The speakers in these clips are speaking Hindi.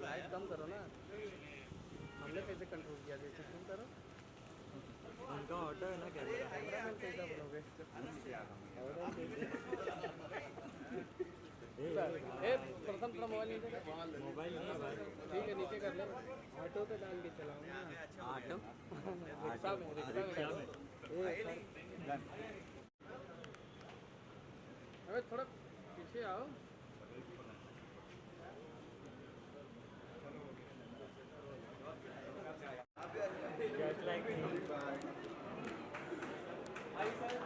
लाइट कम करो ना, हमने कैसे कंट्रोल किया, जैसे तुम करो। उनका ऑटो है ना कैमरा कैसा बनोगे? प्रथम थोड़ा मोबाइल नीचे कर। मोबाइल नहीं है भाई। ठीक है नीचे कर ले, ऑटो पे डाल के चलाओ ना। ऑटो रिक्शा में अबे थोड़ा पीछे आओ।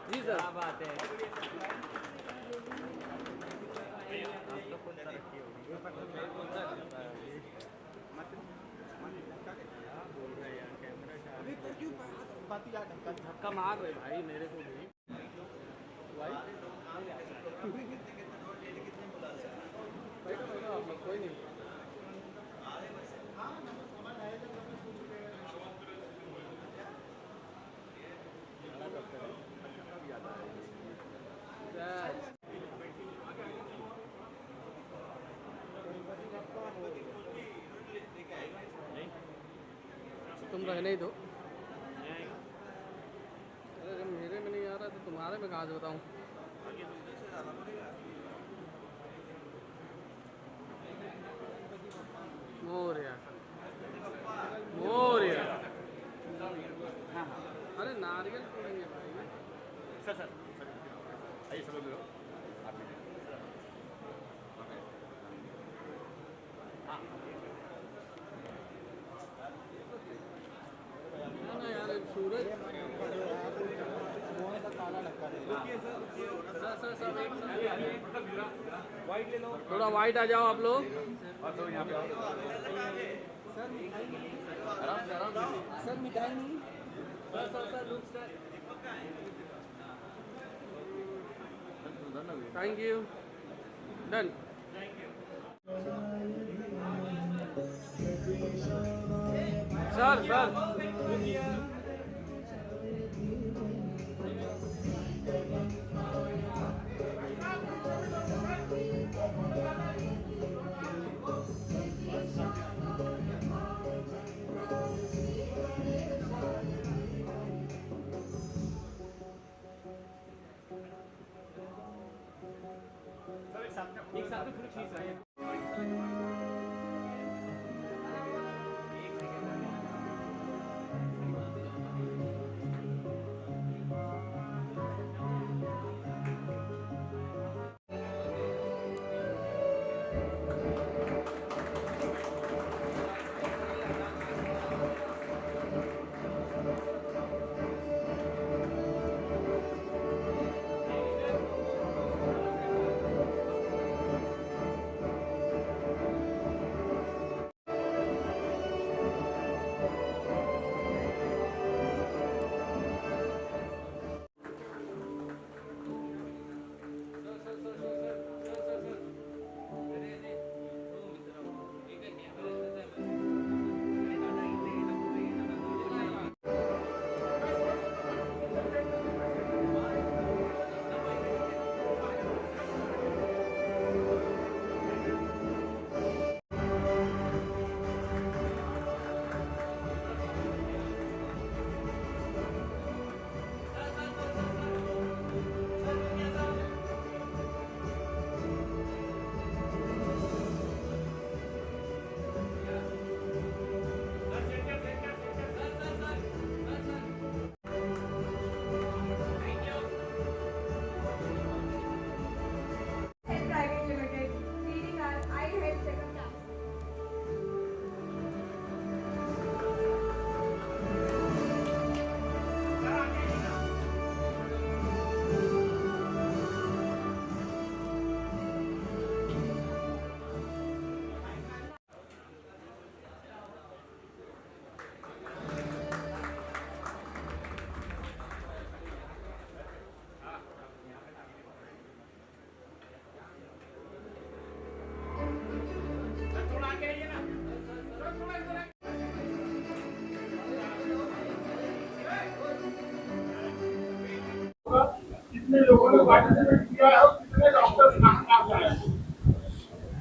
जी सर, क्या बात है। धक्का मार रहे भाई मेरे को भी भाई। कोई नहीं, तुम रहने ही दो। अरे जब मेरे में नहीं आ रहा तो तुम्हारे में कहाँ से बताऊँ। मोरिया मोरिया। अरे नारियल तोड़ेंगे भाई। सर आइए सब लोग आप ना यार सूरज वाइट ले लो, थोड़ा वाइट आ जाओ आप लोग। और सब यहाँ पे आओ। आराम से सर मिठाई नहीं। Thank you. Done. Sir sir एक साथ में पूरी चीज है। कितने लोगों ने पार्टिसिपेट किया है और कितने डॉक्टर्स नाम है।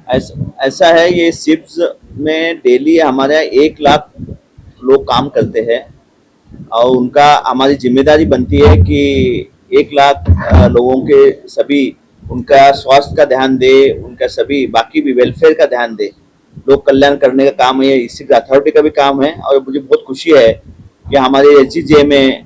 ऐसा है, ये शिप्स में डेली हमारे यहाँ 1 लाख लोग काम करते हैं और उनका हमारी जिम्मेदारी बनती है कि 1 लाख लोगों के सभी उनका स्वास्थ्य का ध्यान दे, उनका सभी बाकी भी वेलफेयर का ध्यान दे। लोक कल्याण करने का काम है, इसी अथॉरिटी का भी काम है। और मुझे बहुत खुशी है कि हमारे एसजीजे में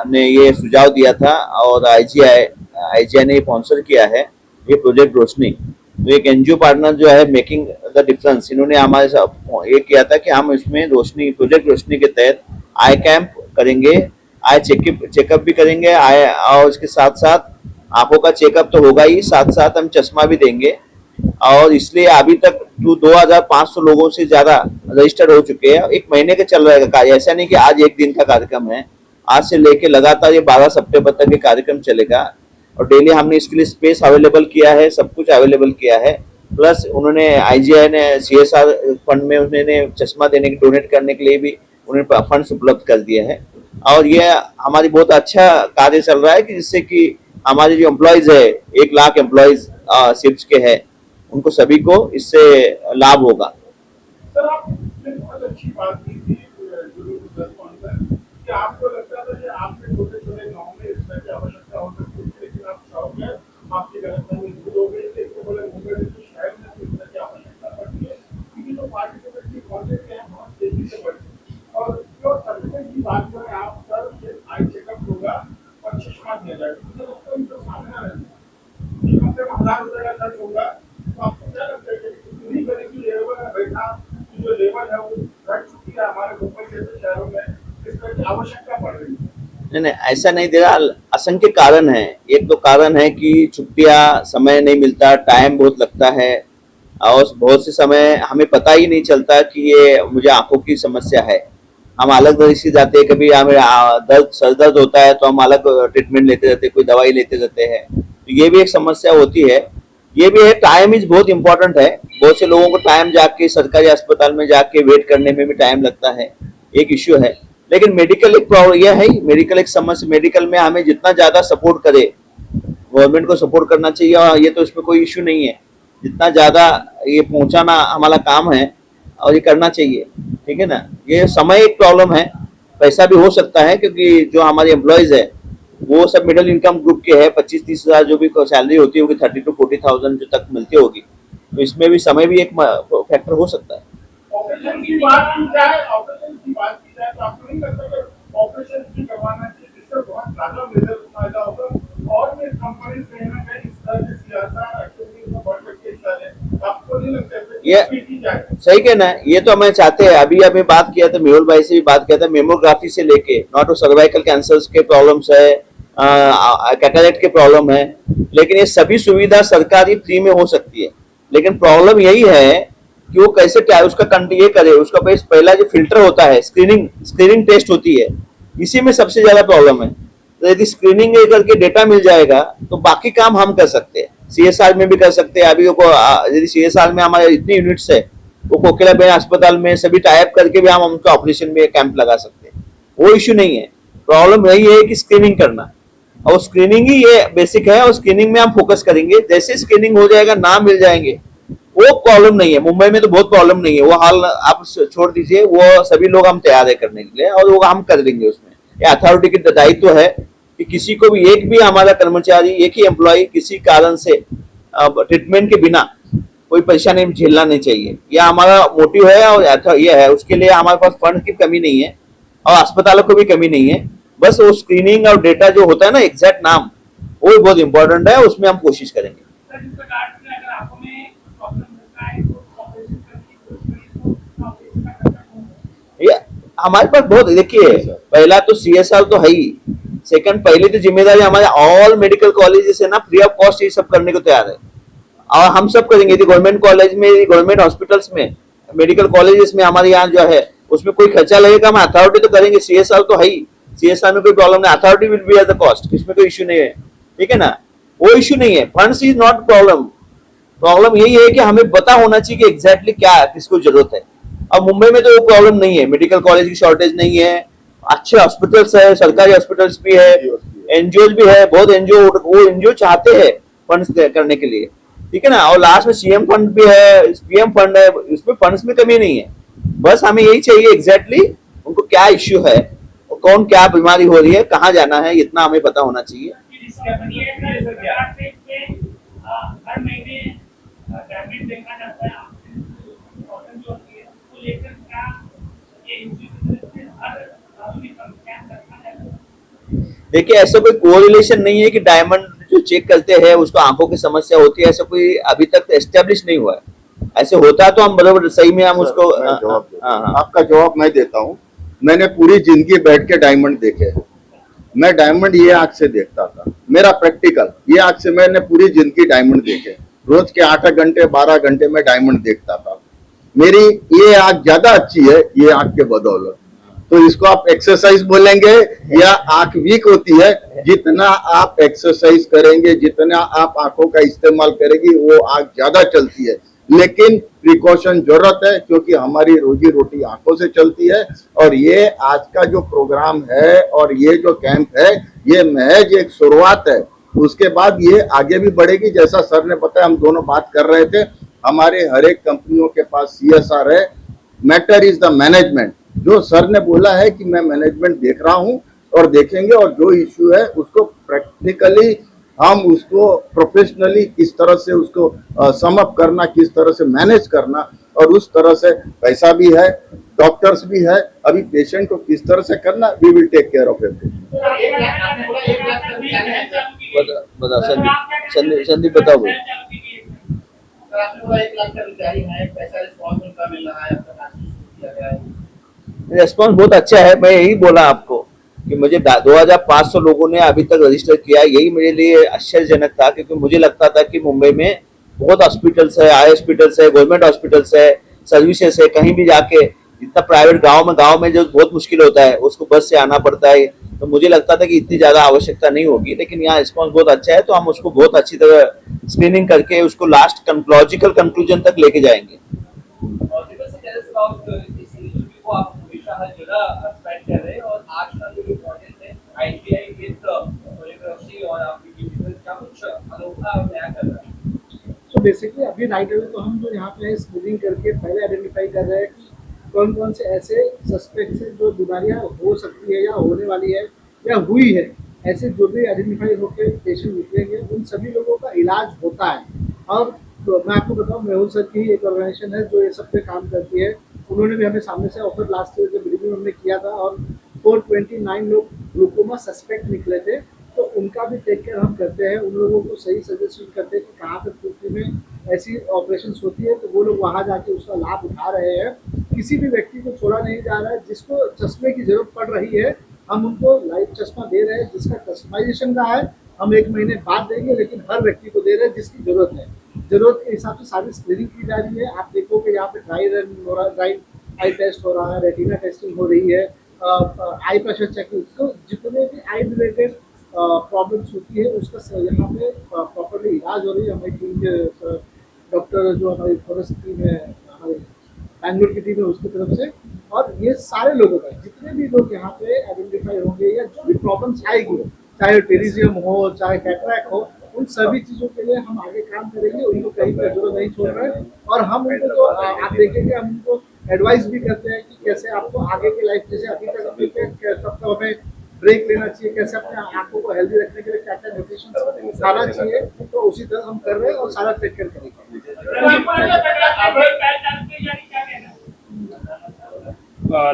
ने ये सुझाव दिया था और आईजीआई ने स्पॉन्सर किया है ये प्रोजेक्ट रोशनी। तो एक एनजीओ पार्टनर जो है मेकिंग द डिफरेंस, इन्होंने हमारे साथ ये किया था कि हम इसमें रोशनी प्रोजेक्ट रोशनी के तहत आई कैंप करेंगे, आई चेकअप भी करेंगे, आई और इसके साथ साथ आंखों का चेकअप तो होगा ही, साथ साथ हम चश्मा भी देंगे। और इसलिए अभी तक 2500 लोगों से ज्यादा रजिस्टर्ड हो चुके हैं। 1 महीने का चल रहेगा कार्य, ऐसा नहीं कि आज 1 दिन का कार्यक्रम है। आज से लेके लगातार ये 12 सितंबर तक ये कार्यक्रम चलेगा और डेली हमने इसके लिए स्पेस अवेलेबल किया है, सब कुछ अवेलेबल किया है। प्लस उन्होंने आईजीआई ने सीएसआर फंड में उन्होंने चश्मा देने के डोनेट करने के लिए भी उन्होंने फंड्स उपलब्ध कर दिए हैं। और ये हमारी बहुत अच्छा कार्य चल रहा है कि जिससे कि हमारे जो एम्प्लॉयज है 1 लाख एम्प्लॉयज शिप्स के हैं उनको सभी को इससे लाभ होगा। सर आपने बहुत अच्छी बात की थी कि आपको लगता था कि आपके छोटे छोटे गाँव में इस तरह की आवश्यकता हो सकती है, लेकिन आप शौक है आपकी गलतफहमी दूर हो गई थी। बोले मुंबई में शहर में इस तरह की आवश्यकता पड़ती है क्योंकि जो पार्टिसिपेट की क्वांटिटी है बहुत तेजी से बढ़ती है। और जो सर्विसेज की बात करें आप सर, आई चेकअप होगा और चश्मा दिया जाएगा, मुझे लगता है उनको सामने आ रहा है कम से कम 1000 रुपये का खर्च होगा। तो आपको क्या लगता है कि इतनी बड़ी की लेवल है बैठा की जो लेवल है वो घट चुकी है हमारे मुंबई जैसे शहरों में, इस तरह की आवश्यकता पड़ रही है? नहीं, ऐसा नहीं दे रहा। असंख्य कारण है। एक तो कारण है कि छुट्टियां, समय नहीं मिलता, टाइम बहुत लगता है और बहुत से समय हमें पता ही नहीं चलता कि ये मुझे आंखों की समस्या है। हम अलग तरह से जाते हैं, कभी हमें सर दर्द होता है तो हम अलग ट्रीटमेंट लेते रहते हैं, कोई दवाई लेते रहते हैं, तो ये भी एक समस्या होती है। ये भी है, टाइम इज बहुत इंपॉर्टेंट है। बहुत से लोगों को टाइम जाके सरकारी अस्पताल में जाके वेट करने में भी टाइम लगता है, एक इश्यू है। लेकिन मेडिकल एक प्रॉब्लम यह है, मेडिकल एक समस्या। मेडिकल में हमें जितना ज्यादा सपोर्ट करे, गवर्नमेंट को सपोर्ट करना चाहिए और ये तो इसमें कोई इश्यू नहीं है। जितना ज्यादा ये पहुंचाना हमारा काम है और ये करना चाहिए, ठीक है ना। ये समय एक प्रॉब्लम है, पैसा भी हो सकता है क्योंकि जो हमारे एम्प्लॉयज है वो सब मिडिल इनकम ग्रुप के हैं। 25-30 हजार जो भी सैलरी होती होगी 30 to 40,000 जो तक मिलती होगी, तो इसमें भी समय भी एक फैक्टर हो सकता है। ऑपरेशन की बात की जाए तो आपको नहीं लगता कि ऑपरेशन भी करवाना चाहिए, जिससे बहुत ज्यादा मेजर फायदा होगा और भी कंपनी कहीं ना कहीं इस तरह की सियासत एक्टिविटीज में बढ़ सकती है? आपको नहीं लगता ये सही कहना है। ये तो हमें चाहते हैं। अभी अभी बात किया था, मेहुल भाई से भी बात किया था, मेमोग्राफी से लेके नॉट टू सर्वाइकल कैंसर्स के प्रॉब्लम्स है, कैटरेक्ट के प्रॉब्लम है, लेकिन ये सभी सुविधा सरकारी फ्री में हो सकती है। लेकिन प्रॉब्लम यही है कि वो कैसे क्या उसका ये करे। उसका पहला जो फिल्टर होता है, स्क्रीनिंग टेस्ट होती है, इसी में सबसे ज्यादा प्रॉब्लम है। तो यदि स्क्रीनिंग करके डेटा मिल जाएगा तो बाकी काम हम कर सकते हैं, सीएसआर में भी कर सकते हैं। अभी यदि सीएसआर में हमारे इतनी यूनिट्स है, वो कोकिलाबेन अस्पताल में सभी टाइप करके भी हम उनका ऑपरेशन में कैंप लगा सकते हैं, वो इश्यू नहीं है। प्रॉब्लम यही है कि स्क्रीनिंग करना, और स्क्रीनिंग ही ये बेसिक है और स्क्रीनिंग में हम फोकस करेंगे। जैसे स्क्रीनिंग हो जाएगा, नाम मिल जाएंगे, वो प्रॉब्लम नहीं है। मुंबई में तो बहुत प्रॉब्लम नहीं है, वो हाल आप छोड़ दीजिए, वो सभी लोग हम तैयार है करने के लिए और वो हम कर देंगे। उसमें ये अथॉरिटी की दायित्व है कि किसी को भी, एक भी हमारा कर्मचारी, एक ही एम्प्लॉय किसी कारण से ट्रीटमेंट के बिना कोई परेशानी झेलना नहीं चाहिए। यह हमारा मोटिव है और यह है। उसके लिए हमारे पास फंड की कमी नहीं है और अस्पतालों को भी कमी नहीं है। बस वो स्क्रीनिंग और डेटा जो होता है ना, एग्जैक्ट नाम, वो बहुत इंपॉर्टेंट है, उसमें हम कोशिश करेंगे। ये हमारे पास बहुत, देखिए पहला तो सीएसआर तो है ही, सेकंड पहली तो जिम्मेदारी हमारे ऑल मेडिकल कॉलेजेस है ना, फ्री ऑफ कॉस्ट ये सब करने को तैयार है और हम सब करेंगे। यदि गवर्नमेंट कॉलेज में, गवर्नमेंट हॉस्पिटल्स में, मेडिकल कॉलेजेस में हमारे यहाँ जो है उसमें कोई खर्चा लगेगा, हम अथॉरिटी तो करेंगे। सीएसआर तो है ही, सीएसआर में कोई प्रॉब्लम नहीं, authority will be at the cost, इसमें कोई इश्यू नहीं है, ठीक है ना। वो इश्यू नहीं है, funds is not problem. Problem यही है कि हमें पता होना चाहिए कि एग्जैक्टली क्या किसको जरूरत है। अब मुंबई में तो वो प्रॉब्लम नहीं है, मेडिकल कॉलेज की शॉर्टेज नहीं है, अच्छे हॉस्पिटल्स है, सरकारी हॉस्पिटल्स भी है, एनजीओ भी है, बहुत एनजीओ, वो एनजीओ चाहते हैं फंड्स करने के लिए, ठीक है ना। और लास्ट में सीएम फंड भी है, पीएम फंड है, इसमें फंड्स में कमी नहीं है। बस हमें यही चाहिए एग्जैक्टली उनको क्या इश्यू है, और कौन क्या बीमारी हो रही है, कहाँ जाना है, इतना हमें पता होना चाहिए। हर महीने टैबलेट देखा जाता है, कॉटन जो होती है उसको लेकर क्या ये इंस्टीट्यूट हर क्या करना है। देखिए ऐसा कोई कोरिलेशन नहीं है कि डायमंड जो चेक करते हैं उसको आंखों की समस्या होती है, ऐसा कोई अभी तक एस्टेब्लिश नहीं हुआ है। ऐसे होता है तो हम बराबर सही में हम उसको आपका जवाब मैं देता हूँ। मैंने पूरी जिंदगी बैठ के डायमंड देखे हैं। मैं डायमंड ये आंख से देखता था, मेरा प्रैक्टिकल ये आंख से मैंने पूरी जिंदगी डायमंड देखे। रोज के 8 घंटे 12 घंटे में डायमंड देखता था। मेरी ये आंख ज्यादा अच्छी है ये आंख के बदौलत। तो इसको आप एक्सरसाइज बोलेंगे या आंख वीक होती है? जितना आप एक्सरसाइज करेंगे, जितना आप आंखों का इस्तेमाल करेंगे, वो आंख ज्यादा चलती है। लेकिन प्रिकॉशन जरूरत है, क्योंकि हमारी रोजी रोटी आंखों से चलती है। और ये आज का जो प्रोग्राम है और ये जो कैंप है, ये महज एक शुरुआत है। उसके बाद ये आगे भी बढ़ेगी। जैसा सर ने बताया, हम दोनों बात कर रहे थे, हमारे हर एक कंपनियों के पास CSR है। Matter is the management. जो सर ने बोला है कि मैं मैनेजमेंट देख रहा हूं और देखेंगे, और जो इश्यू है उसको प्रैक्टिकली हम उसको प्रोफेशनली किस तरह से उसको सम अप करना, किस तरह से मैनेज करना, और उस तरह से पैसा भी है, डॉक्टर्स भी है, अभी पेशेंट को किस तरह से करना, we will take care of everything. बता संदीप बताओ भाई। रेस्पॉन्स बहुत अच्छा है। मैं यही बोला आपको कि मुझे 2500 लोगों ने अभी तक रजिस्टर किया। यही मेरे लिए आश्चर्यजनक था, क्योंकि मुझे लगता था कि मुंबई में बहुत हॉस्पिटल्स है, आई हॉस्पिटल्स है, गवर्नमेंट हॉस्पिटल्स है, सर्विसेज है, कहीं भी जाके इतना प्राइवेट गांव में जो बहुत मुश्किल होता है, उसको बस से आना पड़ता है। तो मुझे लगता था कि इतनी ज्यादा आवश्यकता नहीं होगी, लेकिन यहाँ रिस्पॉन्स बहुत अच्छा है। तो हम उसको बहुत अच्छी तरह स्क्रीनिंग करके उसको लास्ट लॉजिकल कंक्लूजन तक लेके जाएंगे। हर जगह स्प्रेड कर रहे हैं, और आज का जो इम्पोर्टेंस है ITI विद कोरियोग्राफी और आपकी डिजिटल का कुछ अनोखा और नया कर रहा है। सो बेसिकली अभी राइट अवे तो हम जो यहाँ पे स्क्रीनिंग करके पहले आइडेंटिफाई कर रहे हैं कि कौन कौन से ऐसे सस्पेक्ट हैं जो बीमारियाँ हो सकती है या होने वाली है या हुई है। ऐसे जो भी आइडेंटिफाई होकर पेशेंट निकलेंगे, उन सभी लोगों का इलाज होता है। और तो मैं आपको बताऊँ, मेहुल सर की एक ऑर्गेनाइजेशन है जो ये सब पे काम करती है। उन्होंने भी हमें सामने से ऑफर लास्ट ईयर के बिगिनिंग में हमने किया था, और 429 लोग ग्लूकोमा सस्पेक्ट निकले थे। तो उनका भी टेक केयर हम करते हैं। उन लोगों को सही सजेशन करते हैं कि कहाँ पर पृथ्वी में ऐसी ऑपरेशन होती है, तो वो लोग वहाँ जाके उसका लाभ उठा रहे हैं। किसी भी व्यक्ति को छोड़ा नहीं जा रहा है। जिसको चश्मे की जरूरत पड़ रही है, हम उनको लाइव चश्मा दे रहे हैं। जिसका कस्टमाइजेशन का है, हम 1 महीने बाद देंगे, लेकिन हर व्यक्ति को दे रहे हैं जिसकी जरूरत है। जरूरत के हिसाब से सारी स्क्रीनिंग की जा रही है। आप देखोगे यहाँ पे ड्राई रन हो रहा है, ड्राई आई टेस्ट हो रहा है, रेटिना टेस्टिंग हो रही है, आई प्रेशर चेकिंग। तो जितने भी आई रिलेटेड प्रॉब्लम्स होती है उसका यहाँ पे प्रॉपरली इलाज हो रही है। हमारी टीम के डॉक्टर जो हमारी फॉरेस्ट टीम है, हमारे बैंगलोर की टीम है, उसकी तरफ से। और ये सारे लोगों का, जितने भी लोग यहाँ पे आइडेंटिफाई होंगे या जो भी प्रॉब्लम्स आएगी, चाहे टेरिजियम हो, चाहे कैटरैक्ट हो, उन सभी चीज़ों के लिए हम आगे काम करेंगे। उनको कहीं पर जरूरत नहीं छोड़ रहे हैं। और हम उनको तो आप देखेंगे, हम उनको एडवाइस भी करते हैं कि कैसे आपको आगे की लाइफ, जैसे अभी तक तब तो हमें ब्रेक लेना चाहिए, कैसे अपने आंखों को हेल्दी रखने के लिए क्या क्या न्यूट्रिशन खाना चाहिए, तो उसी तरह हम कर रहे हैं और सारा टेक केयर करेंगे।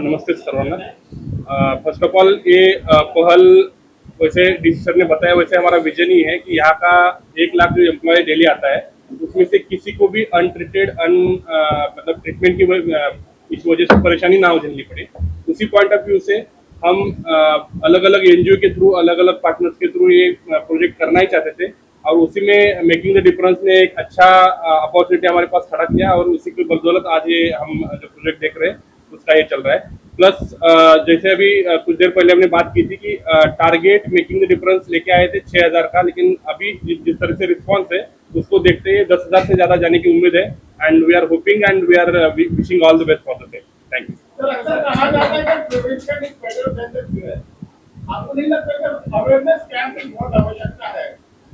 नमस्ते सर्वांना। फर्स्ट ऑफ ऑल ये पहल, वैसे डीसी सर ने बताया, वैसे हमारा विजन ही है कि यहाँ का 1 लाख जो एम्प्लॉय डेली आता है, उसमें से किसी को भी अनट्रीटेड मतलब ट्रीटमेंट की इस वजह से परेशानी ना हो झेलनी पड़े। उसी पॉइंट ऑफ व्यू से हम अलग अलग NGO के थ्रू, अलग अलग पार्टनर्स के थ्रू ये प्रोजेक्ट करना ही चाहते थे, और उसी में मेकिंग द डिफरेंस ने एक अच्छा अपॉर्चुनिटी हमारे पास खड़ा किया, और उसी की बदौलत आज ये हम जो प्रोजेक्ट देख रहे हैं उसका ये चल रहा है। प्लस जैसे अभी कुछ देर पहले हमने बात की थी कि टारगेट मेकिंग द डिफरेंस लेके आए थे 6000 का, लेकिन अभी जिस तरह से रिस्पॉन्स है उसको देखते हुए 10,000 से ज्यादा जाने की उम्मीद है। And we are hoping and we are wishing all the best for the day. Thank you. कहा जाता है कि prevention is better than the cure. आपको नहीं लगता कि अवेयरनेस कैंप की बहुत आवश्यकता है?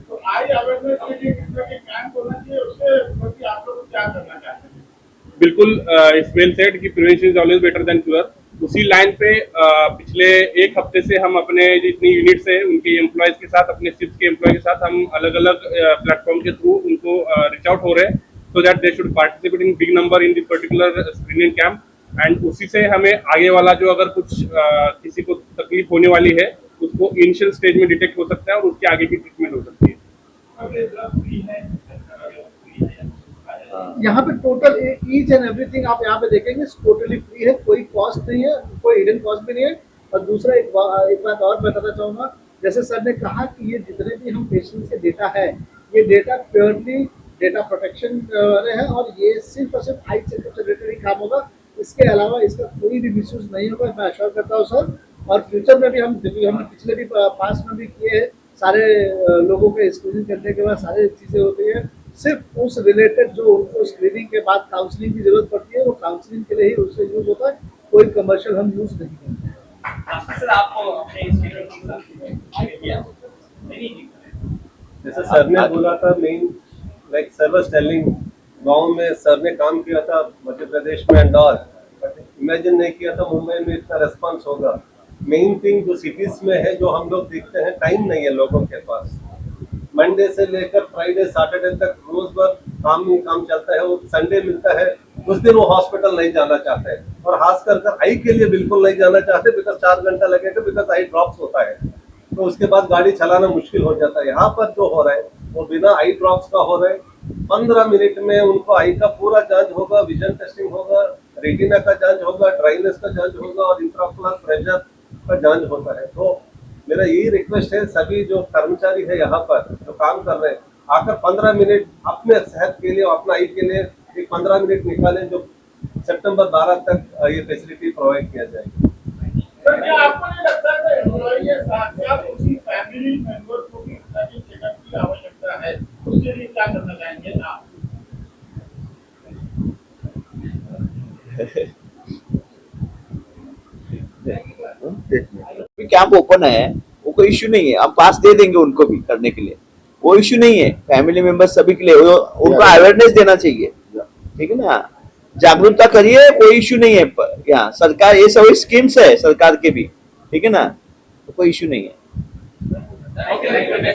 तो आई अवेयरनेस के लिए किस तरह के कैंप होना चाहिए, उसके इसके प्रति आप लोग क्या करना चाहते हैं? बिल्कुल इट्स वेल सेड कि prevention is always better than cure. उसी लाइन पे पिछले एक हफ्ते से हम अपने जितनी यूनिट्स है उनके एम्प्लॉयज के साथ, अपने शिफ्ट के एम्प्लॉय के साथ हम अलग अलग प्लेटफॉर्म के थ्रू उनको रीच आउट हो रहे हैं so that they should participate in big number in this particular screening camp. And उसी से हमें आगे वाला जो अगर कुछ किसी को तकलीफ होने वाली है उसको इनिशियल स्टेज में डिटेक्ट हो सकता है और उसके आगे की ट्रीटमेंट हो सकती है। यहाँ पे टोटल ईच एंड एवरीथिंग आप यहाँ पे देखेंगे टोटली फ्री है, कोई कॉस्ट नहीं है, कोई हिडन कॉस्ट भी नहीं है। और दूसरा एक बात और बताना चाहूँगा, जैसे सर ने कहा कि ये जितने भी हम पेशेंट्स के डेटा है ये डेटा प्योरली डेटा प्रोटेक्शन वाले हैं और ये सिर्फ और सिर्फ आई चेकअप से रिलेटेड ही काम होगा, इसके अलावा इसका कोई भी मिसयूज नहीं होगा, मैं अश्योर करता हूँ सर। और फ्यूचर में भी हम पिछले भी पास्ट में भी किए हैं, सारे लोगों के स्क्रीनिंग करने के बाद सारी चीज़ें होती है, सिर्फ उस रिलेटेड जो उनको स्क्रीनिंग के बाद काउंसलिंग की जरूरत पड़ती है वो काउंसलिंग के लिए ही उससे यूज होता है, कोई कमर्शियल हम यूज नहीं करते हैं। सर आपको अपने जैसे सर ने बोला था main like sir was telling गाँव में सर ने काम किया था मध्य प्रदेश में एंड ऑल, बट इमेजिन नहीं किया था मुंबई में इतना रेस्पॉन्स होगा। मेन थिंग जो सिटीज में है जो हम लोग देखते हैं, टाइम नहीं है लोगों के पास। मंडे से लेकर फ्राइडे सैटरडे तक रोज भर काम ही काम चलता है, वो संडे मिलता है उस दिन वो हॉस्पिटल नहीं जाना चाहते हैं और खास कर आई के लिए बिल्कुल नहीं जाना चाहते बिकॉज 4 घंटा लगेगा, बिकॉज आई ड्रॉप्स होता है तो उसके बाद गाड़ी चलाना मुश्किल हो जाता है। यहाँ पर जो हो रहा है वो बिना आई ड्रॉप्स का हो रहा है, 15 मिनट में उनको आई का पूरा जांच होगा, विजन टेस्टिंग होगा, रेटिना का जांच होगा, ड्राइनेस का जांच होगा और इंट्राओकुलर प्रेशर का जांच होता है। तो मेरा यही रिक्वेस्ट है सभी जो कर्मचारी है यहाँ पर जो काम कर रहे हैं, आकर 15 मिनट अपने सेहत के लिए और अपना आई के लिए एक 15 मिनट निकालें जो सितंबर 12 तक ये फैसिलिटी प्रोवाइड किया जाएगी। सर क्या आपको नहीं लगता है एम्प्लॉई के साथ साथ उसी फैमिली मेंबर को भी चेकअप की आवश्यकता है, उसके लिए क्या करना चाहेंगे आप? कैंप ओपन है, वो कोई इश्यू नहीं है, हम पास दे देंगे उनको भी करने के लिए, वो इश्यू नहीं है। फैमिली मेंबर सभी के लिए उनको अवेयरनेस देना चाहिए, ठीक है ना, जागरूकता करिए, कोई इश्यू नहीं है। यहाँ सरकार ये सब स्कीम्स है सरकार के भी, ठीक है ना, तो कोई इश्यू नहीं है।